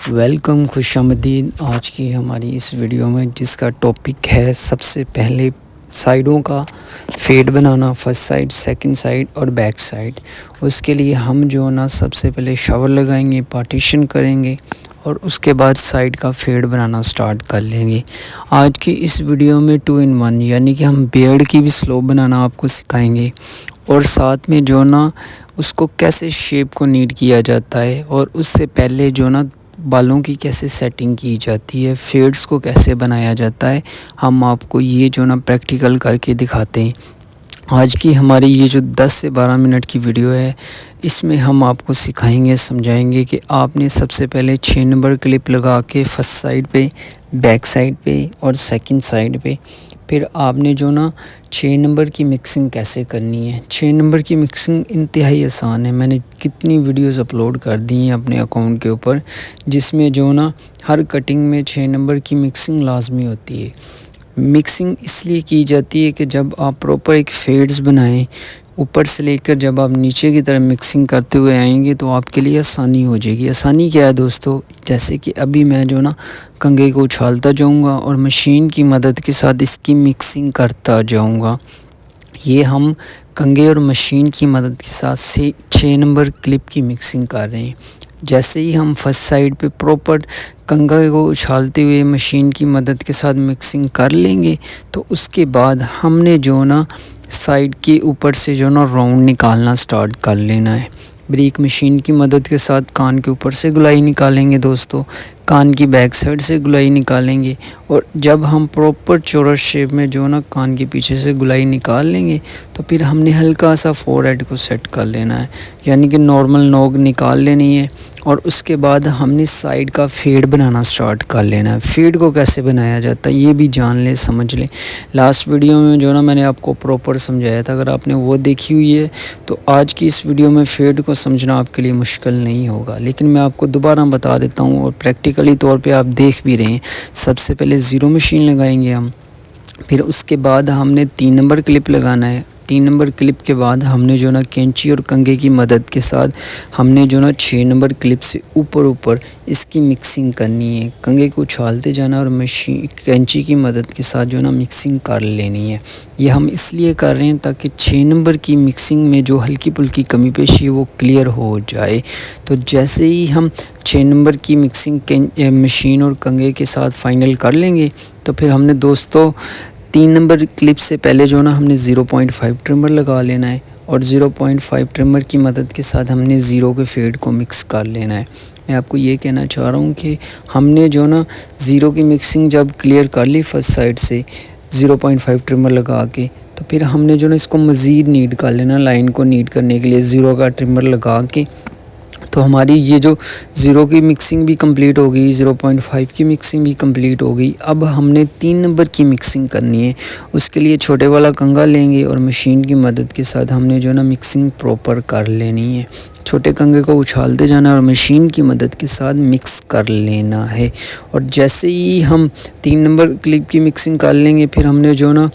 Welcome, खुशामदीद। आज की हमारी इस वीडियो में जिसका टॉपिक है सबसे पहले साइडों का फेड बनाना, फर्स्ट साइड, सेकंड साइड और बैक साइड। उसके लिए हम जो ना सबसे पहले शावर लगाएंगे, पार्टीशन करेंगे और उसके बाद साइड का फेड बनाना स्टार्ट कर लेंगे। आज की इस वीडियो में 2 in 1 यानी कि हम बियर्ड की भी स्लोप बनाना आपको सिखाएंगे और साथ में जो ना उसको कैसे शेप को नीट किया जाता है और उससे पहले जो ना बालों की कैसे सेटिंग की जाती है, फेड्स को कैसे बनाया जाता है, हम आपको ये जो ना प्रैक्टिकल करके दिखाते हैं। आज की हमारी ये जो 10 से 12 मिनट की वीडियो है, इसमें हम आपको सिखाएंगे, समझाएंगे कि आपने सबसे पहले 6 नंबर क्लिप लगा के फर्स्ट साइड पे, बैक साइड पे और सेकंड साइड पे, फिर आपने जो ना 6 नंबर की मिक्सिंग कैसे करनी है। 6 नंबर की मिक्सिंग इंतहाई आसान है। मैंने कितनी वीडियोस अपलोड कर दी हैं अपने अकाउंट के ऊपर, जिसमें जो ना हर कटिंग में 6 नंबर की मिक्सिंग लाजमी होती है। मिक्सिंग इसलिए की जाती है कि जब आप प्रॉपर एक फेड्स बनाएं, ऊपर से लेकर जब आप नीचे की तरफ मिक्सिंग करते हुए आएंगे तो आपके लिए आसानी हो जाएगी। आसानी क्या है दोस्तों, जैसे कि अभी मैं जो ना कंघे को उछालता जाऊंगा और मशीन की मदद के साथ इसकी मिक्सिंग करता जाऊंगा। ये हम कंघे और मशीन की मदद के साथ से 6 नंबर क्लिप की मिक्सिंग कर रहे हैं। जैसे ही हम फर्स्ट साइड पे प्रॉपर कंघे को उछालते हुए मशीन की मदद के साथ मिक्सिंग कर लेंगे तो उसके बाद हमने जो ना साइड के ऊपर से जो ना राउंड निकालना स्टार्ट कर लेना है। ब्रेक मशीन की मदद के साथ कान के ऊपर से गुलाई निकालेंगे दोस्तों, कान की बैक साइड से गुलाई निकालेंगे और जब हम प्रॉपर चौरस शेप में जो ना कान के पीछे से गुलाई निकाल लेंगे तो फिर हमने हल्का सा फोरहेड को सेट कर लेना है, यानी कि नॉर्मल नोक निकाल लेनी है और उसके बाद हमने साइड का फेड बनाना स्टार्ट कर लेना है। फेड को कैसे बनाया जाता है ये भी जान ले, समझ ले। लास्ट वीडियो में जो ना मैंने आपको प्रॉपर समझाया था, अगर आपने वो देखी हुई है तो आज की इस वीडियो में फेड को समझना आपके लिए मुश्किल नहीं होगा, लेकिन मैं आपको दोबारा बता देता हूँ और प्रैक्टिकली तौर पे आप देख भी रहे हैं। सबसे पहले ज़ीरो मशीन लगाएंगे हम, फिर उसके बाद हमने 3 नंबर क्लिप लगाना है। 3 नंबर क्लिप के बाद हमने जो ना कैंची और कंघे की मदद के साथ हमने जो ना 6 नंबर क्लिप से ऊपर इसकी मिक्सिंग करनी है। कंघे को उछालते जाना और मशीन कैंची की मदद के साथ जो ना मिक्सिंग कर लेनी है। ये हम इसलिए कर रहे हैं ताकि 6 नंबर की मिक्सिंग में जो हल्की फुल्की कमी पेशी है वो क्लियर हो जाए। तो जैसे ही हम 6 नंबर की मिक्सिंग मशीन और कंघे के साथ फाइनल कर लेंगे तो फिर हमने दोस्तों 3 नंबर क्लिप से पहले जो ना हमने 0.5 ट्रिमर लगा लेना है और 0.5 ट्रिमर की मदद के साथ हमने ज़ीरो के फेड को मिक्स कर लेना है। मैं आपको ये कहना चाह रहा हूँ कि हमने जो ना ज़ीरो की मिक्सिंग जब क्लियर कर ली फर्स्ट साइड से 0.5 ट्रिमर लगा के, तो फिर हमने जो ना इसको मज़ीद नीट कर लेना। लाइन को नीट करने के लिए ज़ीरो का ट्रिमर लगा के तो हमारी ये जो ज़ीरो की मिक्सिंग भी कंप्लीट हो गई, 0.5 की मिक्सिंग भी कंप्लीट हो गई। अब हमने 3 नंबर की मिक्सिंग करनी है। उसके लिए छोटे वाला कंघा लेंगे और मशीन की मदद के साथ हमने जो ना मिक्सिंग प्रॉपर कर लेनी है। छोटे कंघे को उछालते जाना और मशीन की मदद के साथ मिक्स कर लेना है। और जैसे ही हम 3 नंबर क्लिप की मिक्सिंग कर लेंगे फिर हमने जो ना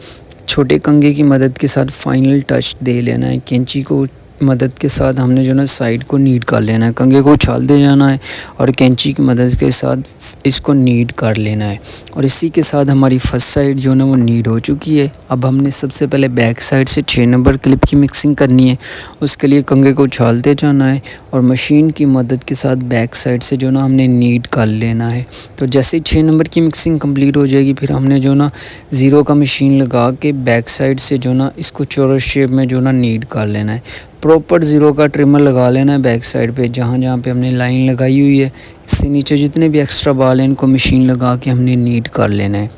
छोटे कंघे की मदद के साथ फाइनल टच दे लेना है। कैंची को मदद के साथ हमने जो ना साइड को नीट कर लेना है। कंघे को उछालते जाना है और कैंची की मदद के साथ इसको नीट कर लेना है। और इसी के साथ हमारी फर्स्ट साइड जो ना वो नीट हो चुकी है। अब हमने सबसे पहले बैक साइड से 6 नंबर क्लिप की मिक्सिंग करनी है। उसके लिए कंघे को उछालते जाना है और मशीन की मदद के साथ बैक साइड से जो ना हमने नीट कर लेना है। तो जैसे ही 6 नंबर की मिक्सिंग कंप्लीट हो जाएगी फिर हमने जो ना ज़ीरो का मशीन लगा के बैक साइड से जो ना इसको चौरस शेप में जो ना नीट कर लेना है। प्रॉपर ज़ीरो का ट्रिमर लगा लेना है बैक साइड पे, जहाँ जहाँ पे हमने लाइन लगाई हुई है। इससे नीचे जितने भी एक्स्ट्रा बाल हैं इनको मशीन लगा के हमने नीट कर लेना है।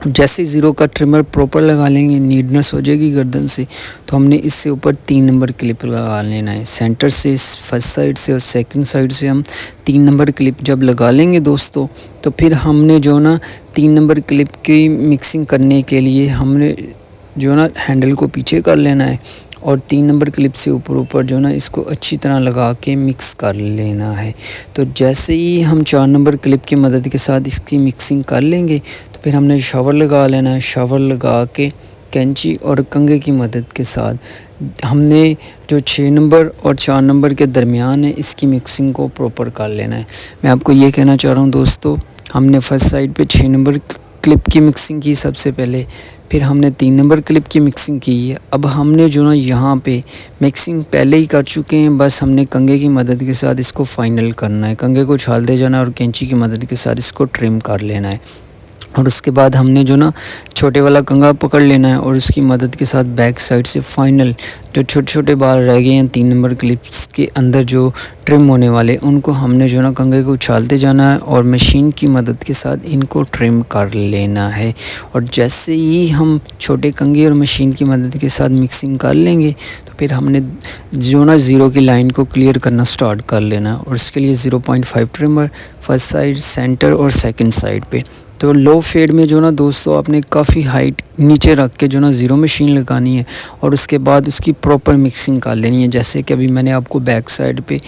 जैसे ज़ीरो का ट्रिमर प्रॉपर लगा लेंगे, नीटनेस हो जाएगी गर्दन से, तो हमने इससे ऊपर 3 नंबर क्लिप लगा लेना है। सेंटर से, इस फर्स्ट साइड से और सेकंड साइड से हम 3 नंबर क्लिप जब लगा लेंगे दोस्तों, तो फिर हमने जो ना 3 नंबर क्लिप की मिक्सिंग करने के लिए हमने जो ना हैंडल को पीछे कर लेना है और 3 नंबर क्लिप से ऊपर जो ना इसको अच्छी तरह लगा के मिक्स कर लेना है। तो जैसे ही हम 4 नंबर क्लिप की मदद के साथ इसकी मिक्सिंग कर लेंगे तो फिर हमने शावर लगा लेना है। शावर लगा के कैंची और कंघे की मदद के साथ हमने जो 6 नंबर और 4 नंबर के दरमियान है इसकी मिक्सिंग को प्रॉपर कर लेना है। मैं आपको ये कहना चाह रहा हूँ दोस्तों, हमने फर्स्ट साइड पे 6 नंबर क्लिप की मिक्सिंग की सबसे पहले, फिर हमने 3 नंबर क्लिप की मिक्सिंग की है। अब हमने जो ना यहाँ पे मिक्सिंग पहले ही कर चुके हैं, बस हमने कंघे की मदद के साथ इसको फाइनल करना है। कंघे को उछालते जाना और कैंची की मदद के साथ इसको ट्रिम कर लेना है। और उसके बाद हमने जो ना छोटे वाला कंघा पकड़ लेना है और उसकी मदद के साथ बैक साइड से फाइनल जो छोटे छोटे बाल रह गए हैं 3 नंबर क्लिप्स के अंदर जो ट्रिम होने वाले, उनको हमने जो ना कंघे को उछालते जाना है और मशीन की मदद के साथ इनको ट्रिम कर लेना है। और जैसे ही हम छोटे कंघे और मशीन की मदद के साथ मिक्सिंग कर लेंगे तो फिर हमने जो ना ज़ीरो की लाइन को क्लियर करना स्टार्ट कर लेना है। और इसके लिए 0.5 ट्रिमर फर्स्ट साइड, सेंटर और सेकंड साइड पे। तो लो फेड में जो ना दोस्तों आपने काफ़ी हाइट नीचे रख के जो ना ज़ीरो मशीन लगानी है और उसके बाद उसकी प्रॉपर मिक्सिंग कर लेनी है। जैसे कि अभी मैंने आपको बैक साइड पे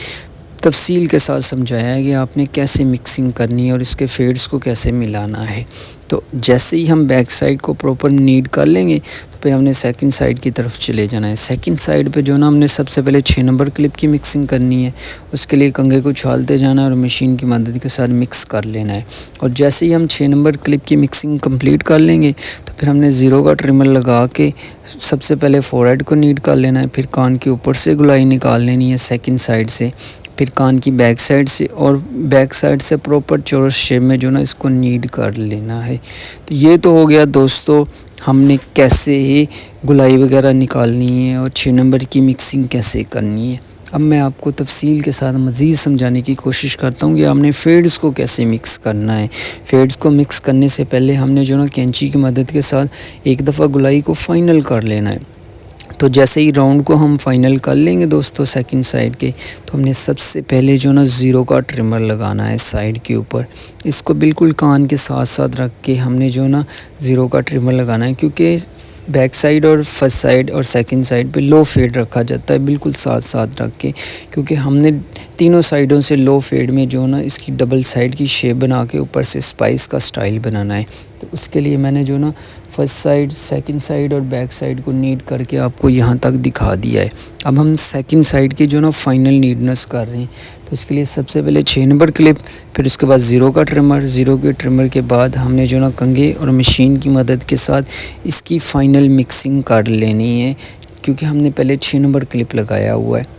तफसील के साथ समझाया है कि आपने कैसे मिक्सिंग करनी है और इसके फेड्स को कैसे मिलाना है। तो जैसे ही हम बैक साइड को प्रॉपर नीड कर लेंगे तो फिर हमने सेकंड साइड की तरफ चले जाना है। सेकंड साइड पे जो ना हमने सबसे पहले 6 नंबर क्लिप की मिक्सिंग करनी है। उसके लिए कंघे को उछालते जाना है और मशीन की मदद के साथ मिक्स कर लेना है। और जैसे ही हम 6 नंबर क्लिप की मिक्सिंग कंप्लीट कर लेंगे तो फिर हमने ज़ीरो का ट्रिमर लगा के सबसे पहले फोरहेड को नीड कर लेना है, फिर कान के ऊपर से गुलाई निकाल लेनी है सेकंड साइड से, फिर कान की बैक साइड से और बैक साइड से प्रॉपर चौरस शेप में जो ना इसको नीड कर लेना है। तो ये तो हो गया दोस्तों हमने कैसे ही गुलाई वगैरह निकालनी है और 6 नंबर की मिक्सिंग कैसे करनी है। अब मैं आपको तफसील के साथ मज़ीद समझाने की कोशिश करता हूँ कि हमने फेड्स को कैसे मिक्स करना है। फेड्स को मिक्स करने से पहले हमने जो ना कैंची की मदद के साथ एक दफ़ा गुलाई को फ़ाइनल कर लेना है। तो जैसे ही राउंड को हम फाइनल कर लेंगे दोस्तों सेकंड साइड के, तो हमने सबसे पहले जो ना ज़ीरो का ट्रिमर लगाना है साइड के ऊपर। इसको बिल्कुल कान के साथ साथ रख के हमने जो ना ज़ीरो का ट्रिमर लगाना है, क्योंकि बैक साइड और फर्स्ट साइड और सेकंड साइड पे लो फेड रखा जाता है बिल्कुल साथ साथ रख के, क्योंकि हमने तीनों साइडों से लो फेड में जो ना इसकी डबल साइड की शेप बना के ऊपर से स्पाइस का स्टाइल बनाना है। तो उसके लिए मैंने जो ना फर्स्ट साइड, सेकंड साइड और बैक साइड को नीड करके आपको यहाँ तक दिखा दिया है। अब हम सेकंड साइड की जो ना फाइनल नीडनेस कर रहे हैं। तो इसके लिए सबसे पहले 6 नंबर क्लिप, फिर उसके बाद ज़ीरो का ट्रिमर, ज़ीरो के ट्रिमर के बाद हमने जो ना कंघे और मशीन की मदद के साथ इसकी फ़ाइनल मिक्सिंग कर लेनी है, क्योंकि हमने पहले 6 नंबर क्लिप लगाया हुआ है।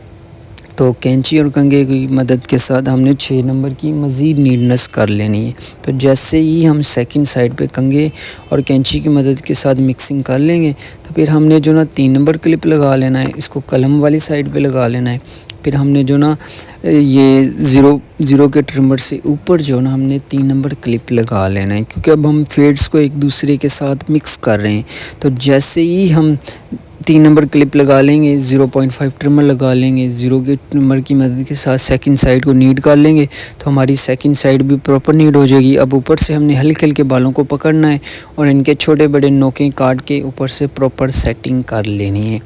तो कैंची और कंघे की मदद के साथ हमने 6 नंबर की मज़ीद नीडनेस कर लेनी है। तो जैसे ही हम सेकंड साइड पे कंघे और कैंची की मदद के साथ मिक्सिंग कर लेंगे तो फिर हमने जो ना 3 नंबर क्लिप लगा लेना है, इसको कलम वाली साइड पे लगा लेना है। फिर हमने जो ना ये ज़ीरो के ट्रिमर से ऊपर जो ना हमने 3 नंबर क्लिप लगा लेना है, क्योंकि अब हम फेड्स को एक दूसरे के साथ मिक्स कर रहे हैं। तो जैसे ही हम 3 नंबर क्लिप लगा लेंगे, 0.5 ट्रिमर लगा लेंगे, ज़ीरो के ट्रिमर की मदद के साथ सेकंड साइड को नीड कर लेंगे तो हमारी सेकंड साइड भी प्रॉपर नीड हो जाएगी। अब ऊपर से हमने हल्के हल्के बालों को पकड़ना है और इनके छोटे बड़े नोकें काट के ऊपर से प्रॉपर सेटिंग कर लेनी है।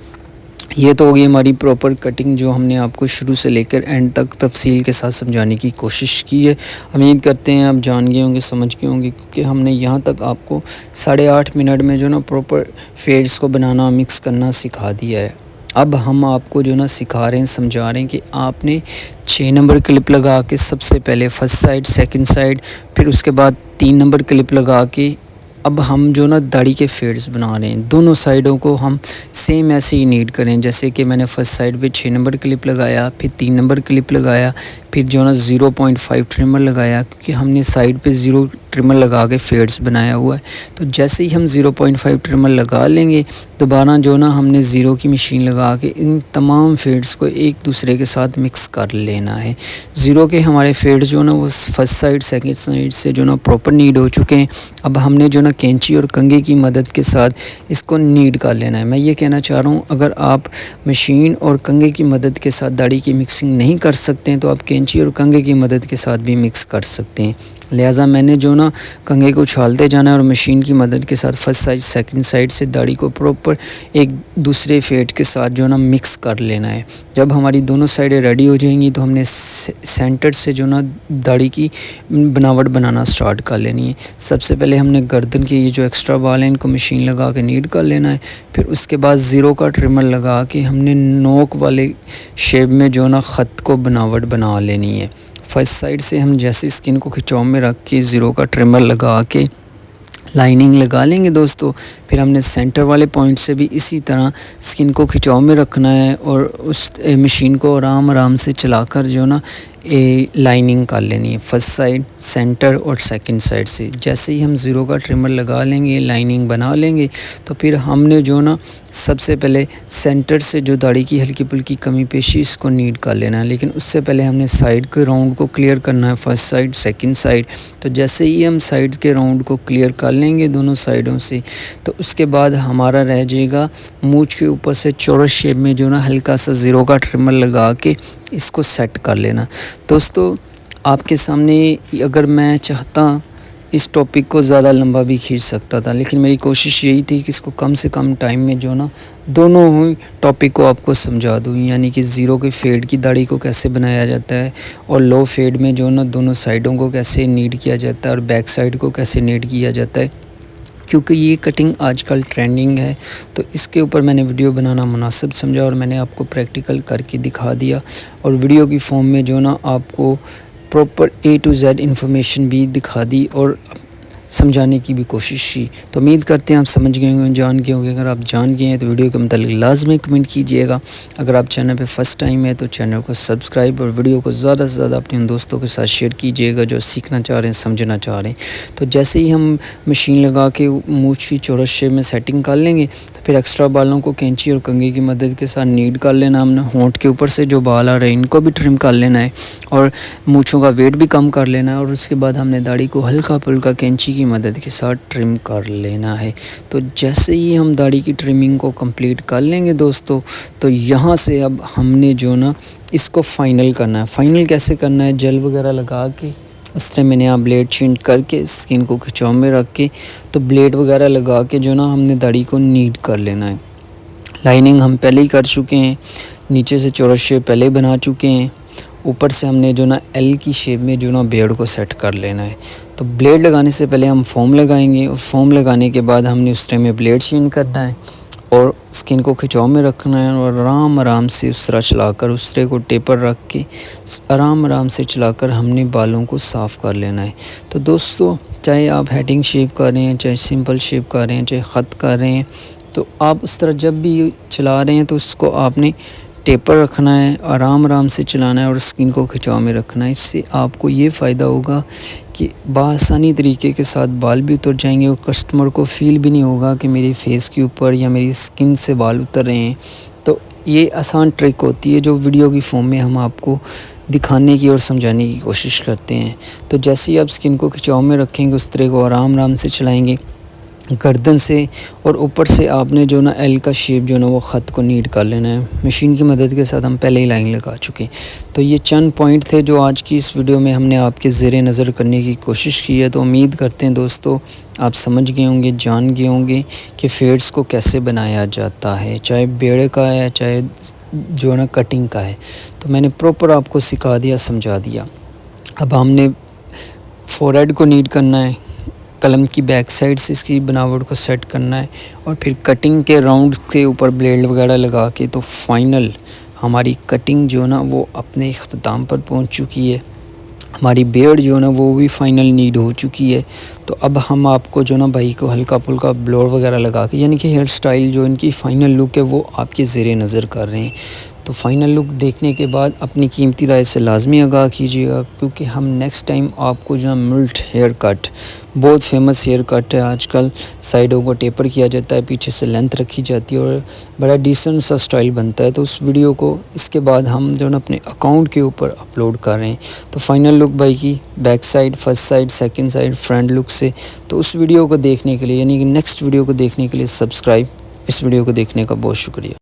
ये तो होगी हमारी प्रॉपर कटिंग, जो हमने आपको शुरू से लेकर एंड तक तफसील के साथ समझाने की कोशिश की है। उम्मीद करते हैं आप जान गए होंगे, समझ गए होंगे, क्योंकि हमने यहाँ तक आपको 8.5 मिनट में जो ना प्रॉपर फेड्स को बनाना, मिक्स करना सिखा दिया है। अब हम आपको जो ना सिखा रहे हैं, समझा रहे हैं कि आपने 6 नंबर क्लिप लगा के सबसे पहले फर्स्ट साइड, सेकंड साइड, फिर उसके बाद 3 नंबर क्लिप लगा के अब हम जो ना दाढ़ी के फेड्स बना रहे हैं। दोनों साइडों को हम सेम ऐसे ही नीड करें, जैसे कि मैंने फर्स्ट साइड पे 6 नंबर क्लिप लगाया, फिर 3 नंबर क्लिप लगाया, फिर जो ना 0.5 ट्रिमर लगाया, क्योंकि हमने साइड पे 0 ट्रिमर लगा के फेड्स बनाया हुआ है। तो जैसे ही हम 0.5 ट्रिमर लगा लेंगे, दोबारा जो ना हमने ज़ीरो की मशीन लगा के इन तमाम फेड्स को एक दूसरे के साथ मिक्स कर लेना है। ज़ीरो के हमारे फेड्स जो ना वो फर्स्ट साइड, सेकंड साइड से जो ना प्रॉपर नीड हो चुके हैं। अब हमने जो ना कैंची और कंघे की मदद के साथ इसको नीड कर लेना है। मैं ये कहना चाह रहा हूँ, अगर आप मशीन और कंघे की मदद के साथ दाढ़ी की मिक्सिंग नहीं कर सकते हैं तो आप कैंची कैंची और कंघे की मदद के साथ भी मिक्स कर सकते हैं। लिहाजा मैंने जो ना कंघे को उछालते जाना है और मशीन की मदद के साथ फर्स्ट साइड सेकंड साइड से दाढ़ी को प्रॉपर एक दूसरे फेड के साथ जो ना मिक्स कर लेना है। जब हमारी दोनों साइडें रेडी हो जाएंगी तो हमने सेंटर से जो ना दाढ़ी की बनावट बनाना स्टार्ट कर लेनी है। सबसे पहले हमने गर्दन के ये जो एक्स्ट्रा बाल हैं इनको मशीन लगा के नीट कर लेना है। फिर उसके बाद ज़ीरो का ट्रिमर लगा के हमने नोक वाले शेप में जो ना ख़त को बनावट बना लेनी है। फर्स्ट साइड से हम जैसे स्किन को खिंचाव में रख के ज़ीरो का ट्रिमर लगा के लाइनिंग लगा लेंगे दोस्तों। फिर हमने सेंटर वाले पॉइंट से भी इसी तरह स्किन को खिंचाव में रखना है और उस मशीन को आराम से चलाकर जो ना लाइनिंग कर लेनी है फर्स्ट साइड, सेंटर और सेकंड साइड से। जैसे ही हम ज़ीरो का ट्रिमर लगा लेंगे, लाइनिंग बना लेंगे, तो फिर हमने जो ना सबसे पहले सेंटर से जो दाढ़ी की हल्की फुल्की कमी पेशी इसको नीट कर लेना है। लेकिन उससे पहले हमने साइड के राउंड को क्लियर करना है, फर्स्ट साइड सेकंड साइड। तो जैसे ही हम साइड के राउंड को क्लियर कर लेंगे दोनों साइडों से, तो उसके बाद हमारा रह जाएगा मूंछ के ऊपर से चौरस शेप में जो ना हल्का सा ज़ीरो का ट्रिमर लगा के इसको सेट कर लेना। दोस्तों आपके सामने अगर मैं चाहता इस टॉपिक को ज़्यादा लंबा भी खींच सकता था, लेकिन मेरी कोशिश यही थी कि इसको कम से कम टाइम में जो ना दोनों ही टॉपिक को आपको समझा दूँ। यानी कि ज़ीरो के फेड की दाढ़ी को कैसे बनाया जाता है और लो फेड में जो ना दोनों साइडों को कैसे नीट किया जाता है और बैक साइड को कैसे नीट किया जाता है। क्योंकि ये कटिंग आजकल ट्रेंडिंग है तो इसके ऊपर मैंने वीडियो बनाना मुनासिब समझा और मैंने आपको प्रैक्टिकल करके दिखा दिया और वीडियो की फॉर्म में जो ना आपको proper A to Z information भी दिखा दी और समझाने की भी कोशिश की। तो उम्मीद करते हैं आप समझ गए होंगे, जान गए होंगे। अगर आप जान गए हैं तो वीडियो के मतलब लाजमी कमेंट कीजिएगा। अगर आप चैनल पे फर्स्ट टाइम है तो चैनल को सब्सक्राइब और वीडियो को ज़्यादा से ज़्यादा अपने दोस्तों के साथ शेयर कीजिएगा जो सीखना चाह रहे हैं, समझना चाह रहे हैं। तो जैसे ही हम मशीन लगा के मूंछ की चौरस शेप में सेटिंग कर लेंगे तो फिर एक्स्ट्रा बालों को कैंची और कंघी की मदद के साथ नीट कर लेना। हमने होंठ के ऊपर से जो बाल आ रहे हैं इनको भी ट्रिम कर लेना है और मूँछों का वेट भी कम कर लेना है। और उसके बाद हमने दाढ़ी को हल्का फुल्का कैंची की मदद के साथ ट्रिम कर लेना है। तो जैसे ही हम दाढ़ी की ट्रिमिंग को कंप्लीट कर लेंगे दोस्तों, तो यहाँ से अब हमने जो ना इसको फ़ाइनल करना है। फ़ाइनल कैसे करना है, जेल वगैरह लगा के उस टाइम मैंने यहाँ ब्लेड चेंज करके स्किन को खिंचाव में रख के तो ब्लेड वगैरह लगा के जो ना हमने दाढ़ी को नीट कर लेना है। लाइनिंग हम पहले ही कर चुके हैं, नीचे से चौरस शेप पहले बना चुके हैं, ऊपर से हमने जो ना L की शेप में जो ना बियर्ड को सेट कर लेना है। तो ब्लेड लगाने से पहले हम फोम लगाएंगे और फोम लगाने के बाद हमने उस टाइम में ब्लेड चेंज करना है और स्किन को खिंचाव में रखना है और आराम से उस तरह चलाकर उस तरह को टेपर रख के आराम से चलाकर हमने बालों को साफ़ कर लेना है। तो दोस्तों चाहे आप हेडिंग शेप कर रहे हैं, चाहे सिंपल शेप कर रहे हैं, चाहे ख़त कर रहे हैं, तो आप उस तरह जब भी चला रहे हैं तो उसको आपने टेपर रखना है, आराम से चलाना है और स्किन को खिंचाव में रखना है। इससे आपको ये फ़ायदा होगा कि बआसानी तरीके के साथ बाल भी उतर जाएंगे और कस्टमर को फ़ील भी नहीं होगा कि मेरे फेस के ऊपर या मेरी स्किन से बाल उतर रहे हैं। तो ये आसान ट्रिक होती है जो वीडियो की फॉर्म में हम आपको दिखाने की और समझाने की कोशिश करते हैं। तो जैसे ही आप स्किन को खिंचाव में रखेंगे उस तरह को आराम से चलाएँगे गर्दन से और ऊपर से आपने जो ना L का शेप जो ना वो ख़त को नीट कर लेना है। मशीन की मदद के साथ हम पहले ही लाइन लगा चुके। तो ये चंद पॉइंट थे जो आज की इस वीडियो में हमने आपके ज़ेरे नज़र करने की कोशिश की है। तो उम्मीद करते हैं दोस्तों आप समझ गए होंगे, जान गए होंगे कि फेड्स को कैसे बनाया जाता है, चाहे बेड़े का है चाहे जो ना कटिंग का है। तो मैंने प्रॉपर आपको सिखा दिया, समझा दिया। अब हमने फोरहेड को नीट करना है, कलम की बैक साइड से इसकी बनावट को सेट करना है और फिर कटिंग के राउंड के ऊपर ब्लेड वगैरह लगा के तो फाइनल हमारी कटिंग जो ना वो अपने इख्तिताम पर पहुंच चुकी है। हमारी बियर्ड जो ना वो भी फाइनल नीड हो चुकी है। तो अब हम आपको जो ना भाई को हल्का फुल्का ब्लोर वगैरह लगा के यानी कि हेयर स्टाइल जो इनकी फ़ाइनल लुक है वो आपके ज़ेरे नज़र कर रहे हैं। तो फ़ाइनल लुक देखने के बाद अपनी कीमती राय से लाजमी आगाह कीजिएगा, क्योंकि हम नेक्स्ट टाइम आपको जो मिल्ट हेयर कट, बहुत फेमस हेयर कट है आजकल, साइडों को टेपर किया जाता है, पीछे से लेंथ रखी जाती है और बड़ा डिसेंट सा स्टाइल बनता है। तो उस वीडियो को इसके बाद हम जो ना अपने अकाउंट के ऊपर अपलोड कर रहे हैं। तो फाइनल लुक भाई की back side, first side, second side, front look से। तो उस वीडियो को देखने के लिए यानी कि नेक्स्ट वीडियो को देखने के लिए सब्सक्राइब, इस वीडियो को देखने का बहुत शुक्रिया।